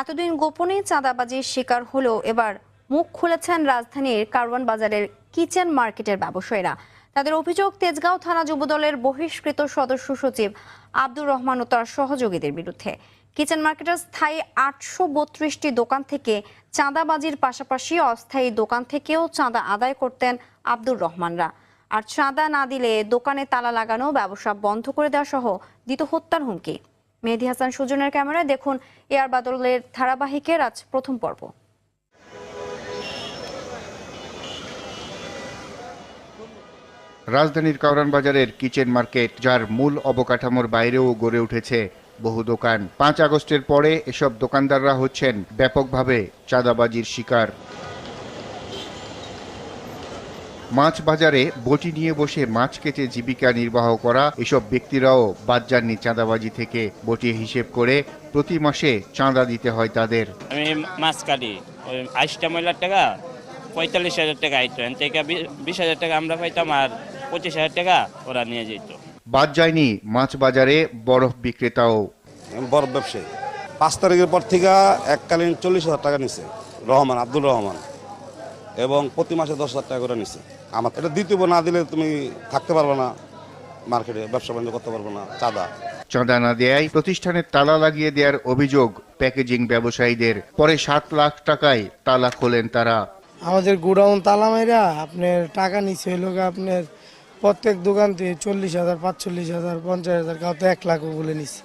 এতদিন গোপনে চাঁদাবাজির শিকার হলেও এবার মুখ খুলেছেন রাজধানীর কারওয়ান বাজারের কিচেন মার্কেটের ব্যবসায়ীরা। তাদের অভিযোগ, তেজগাঁও থানা যুবদলের বহিষ্কৃত সদস্য সচিব আব্দুর রহমান ও তার সহযোগীদের বিরুদ্ধে। কিচেন মার্কেটের স্থায়ী 832টি দোকান থেকে চাঁদাবাজির পাশাপাশি অস্থায়ী দোকান থেকেও চাঁদা আদায় করতেন আব্দুর রহমানরা। আর চাঁদা না দিলে দোকানে তালা লাগানো, ব্যবসা বন্ধ করে দেওয়া সহ দিত হত্যার হুমকি। মেহেদী হাসান সুজনের ক্যামেরায় দেখুন এয়ার বাদলের ধারাবাহিকের আজ প্রথম পর্ব। রাজধানীর কারওয়ান বাজারের কিচেন মার্কেট, যার মূল অবকাঠামোর বাইরেও গড়ে উঠেছে বহু দোকান। 5 আগস্টের পরে এসব দোকানদাররা হচ্ছেন ব্যাপকভাবে চাঁদাবাজির শিকার। মাছ বাজারে বটি নিয়ে বসে মাছ কেটে জীবিকা নির্বাহ করা এসব ব্যক্তিরাও বাদ যাননি চাঁদাবাজি থেকে। বটি হিসেব করে প্রতি মাসে চাঁদা দিতে হয় তাদের। আমি মাছ কাটি, ওই 80 মহিলার টাকা 45,000 টাকা আইতো, এন থেকে 20,000 টাকা আমরা পাইতাম, আর 25,000 টাকা ওরা নিয়ে যেত। বাদ যায়নি মাছ বাজারে বরফ বিক্রেতাও। বরফ ব্যবসায়ী 5 তারিখের পর থেকে এককালীন 40,000 টাকা নিছে রহমান, আব্দুর রহমান, এবং প্রতি মাসে 10,000 টাকা করে নিছে। আমার এটা দ্বিতীয় না দিলে তুমি থাকতে পারবে না, মার্কেটে ব্যবসা বাণিজ্য করতে পারবে না। চাঁদা না দেয়ায় প্রতিষ্ঠানের তালা লাগিয়ে দেওয়ার অভিযোগ প্যাকেজিং ব্যবসায়ীদের। পরে 7 লাখ টাকায় তালা খোলেন তারা। আমাদের গোডাউন তালা মাইরা আপনার টাকা নিচ্ছে হইল আপনার প্রত্যেক দোকান থেকে 40,000, 45,000, 50,000, কাউ তো 1 লাখও বলে নিচ্ছে।